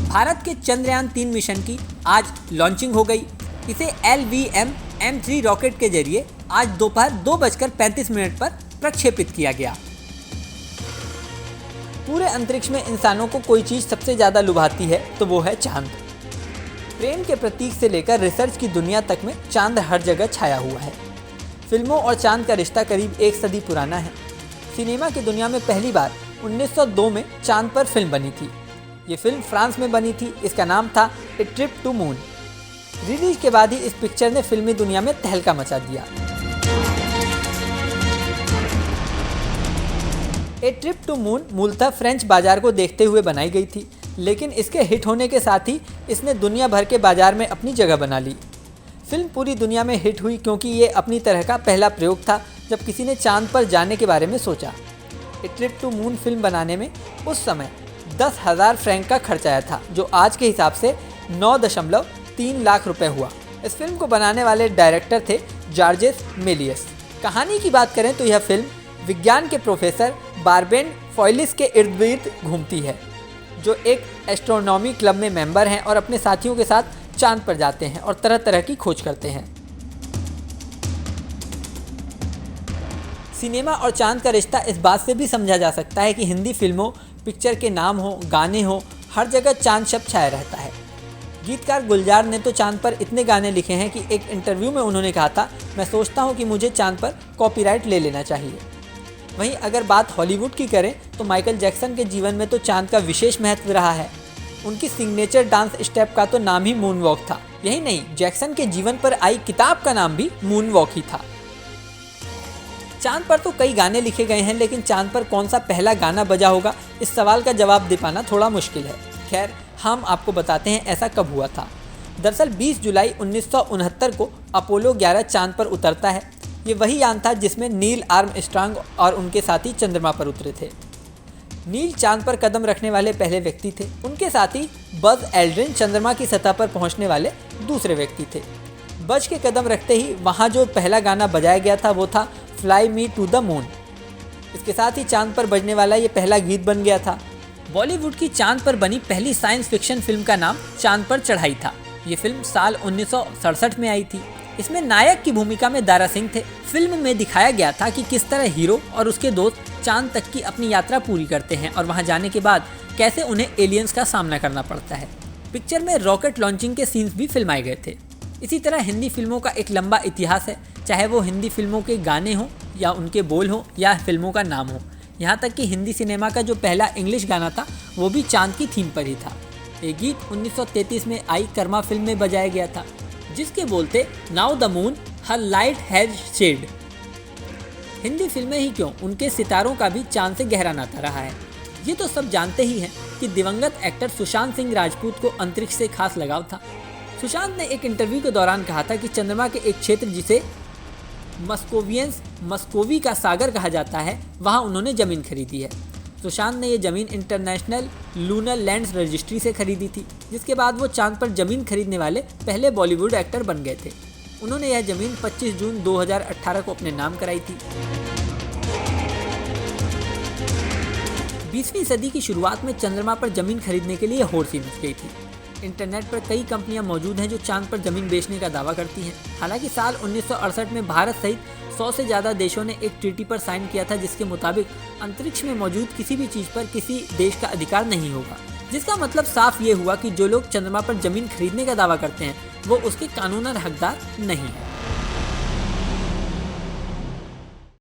भारत के चंद्रयान 3 मिशन की आज लॉन्चिंग हो गई। इसे LVM-M3 रॉकेट के जरिए आज दोपहर 2:35 पर प्रक्षेपित किया गया। पूरे अंतरिक्ष में इंसानों को कोई चीज़ सबसे ज़्यादा लुभाती है तो वो है चांद। प्रेम के प्रतीक से लेकर रिसर्च की दुनिया तक में चांद हर जगह छाया हुआ है। फिल्मों और चांद का रिश्ता करीब 1 सदी पुराना है। सिनेमा की दुनिया में पहली बार 1902 में चांद पर फिल्म बनी थी। ये फिल्म फ्रांस में बनी थी। इसका नाम था ए ट्रिप टू मून। रिलीज के बाद ही इस पिक्चर ने फिल्मी दुनिया में तहलका मचा दिया। ए ट्रिप टू मून मूलतः फ्रेंच बाजार को देखते हुए बनाई गई थी, लेकिन इसके हिट होने के साथ ही इसने दुनिया भर के बाजार में अपनी जगह बना ली। फिल्म पूरी दुनिया में हिट हुई क्योंकि ये अपनी तरह का पहला प्रयोग था जब किसी ने चांद पर जाने के बारे में सोचा। ए ट्रिप टू मून फिल्म बनाने में उस समय 10,000 फ्रैंक का खर्च आया था, जो आज के हिसाब से 9.3 लाख रुपए हुआ। इस फिल्म को बनाने वाले डायरेक्टर थे जॉर्जेस मेलियस। कहानी की बात करें तो यह फिल्म विज्ञान के प्रोफेसर बारबेंड फॉयलिस के इर्द गिर्द घूमती है, जो एक एस्ट्रोनॉमी क्लब में मेंबर हैं और अपने साथियों के साथ चांद पर जाते हैं और तरह तरह की खोज करते हैं। सिनेमा और चांद का रिश्ता इस बात से भी समझा जा सकता है कि हिंदी फिल्मों, पिक्चर के नाम हो, गाने हो, हर जगह चांद शब्द छाया रहता है। गीतकार गुलजार ने तो चांद पर इतने गाने लिखे हैं कि एक इंटरव्यू में उन्होंने कहा था, मैं सोचता हूँ कि मुझे चांद पर कॉपीराइट ले लेना चाहिए। वहीं अगर बात हॉलीवुड की करें तो माइकल जैक्सन के जीवन में तो चांद का विशेष महत्व रहा है। उनकी सिग्नेचर डांस स्टेप का तो नाम ही मून वॉक था। यही नहीं, जैक्सन के जीवन पर आई किताब का नाम भी मून वॉक ही था। चांद पर तो कई गाने लिखे गए हैं, लेकिन चांद पर कौन सा पहला गाना बजा होगा, इस सवाल का जवाब दे पाना थोड़ा मुश्किल है। खैर, हम आपको बताते हैं ऐसा कब हुआ था। दरअसल 20 जुलाई 1969 को अपोलो 11 चांद पर उतरता है। ये वही यान था जिसमें नील आर्मस्ट्रांग और उनके साथी चंद्रमा पर उतरे थे। नील चांद पर कदम रखने वाले पहले व्यक्ति थे। उनके साथी बज एल्ड्रिन चंद्रमा की सतह पर पहुंचने वाले दूसरे व्यक्ति थे। बज के कदम रखते ही वहां जो पहला गाना बजाया गया था वो था fly me to the moon. इसके साथ ही चांद पर बजने वाला ये पहला गीत बन गया था। बॉलीवुड की चांद पर बनी पहली साइंस फिक्शन फिल्म का नाम चांद पर चढ़ाई था। ये फिल्म साल 1967 में आई थी। इसमें नायक की भूमिका में दारा सिंह थे। फिल्म में दिखाया गया था कि किस तरह हीरो और उसके दोस्त चांद तक की अपनी यात्रा पूरी करते हैं और वहां जाने के बाद कैसे उन्हें एलियंस का सामना करना पड़ता है। पिक्चर में रॉकेट लॉन्चिंग के सीन्स भी फिल्माए गए थे। इसी तरह हिंदी फिल्मों का एक लंबा इतिहास है, चाहे वो हिंदी फिल्मों के गाने हों या उनके बोल हों या फिल्मों का नाम हो। यहाँ तक कि हिंदी सिनेमा का जो पहला इंग्लिश गाना था वो भी चांद की थीम पर ही था। ये गीत 1933 में आई कर्मा फिल्म में बजाया गया था, जिसके बोल थे now the moon her light has shed. Hindi फिल्में ही क्यों, उनके सितारों का भी चांद से गहरा नाता रहा है। ये तो सब जानते ही हैं कि दिवंगत एक्टर सुशांत सिंह राजपूत को अंतरिक्ष से खास लगाव था। सुशांत ने एक इंटरव्यू के दौरान कहा था कि चंद्रमा के एक क्षेत्र जिसे मस्कोवी का सागर कहा जाता है, वहां उन्होंने ज़मीन खरीदी है। सुशांत ने ये ज़मीन इंटरनेशनल लूनर लैंड्स रजिस्ट्री से खरीदी थी, जिसके बाद वो चांद पर ज़मीन खरीदने वाले पहले बॉलीवुड एक्टर बन गए थे। उन्होंने यह ज़मीन 25 जून 2018 को अपने नाम कराई थी। 20वीं सदी की शुरुआत में चंद्रमा पर ज़मीन खरीदने के लिए होड़ सी मच गई थी। इंटरनेट पर कई कंपनियां मौजूद हैं जो चांद पर ज़मीन बेचने का दावा करती हैं। हालांकि साल 1968 में भारत सहित 100 से ज़्यादा देशों ने एक ट्रीटी पर साइन किया था, जिसके मुताबिक अंतरिक्ष में मौजूद किसी भी चीज़ पर किसी देश का अधिकार नहीं होगा। जिसका मतलब साफ ये हुआ कि जो लोग चंद्रमा पर ज़मीन खरीदने का दावा करते हैं वो उसके कानूनन हकदार नहीं है।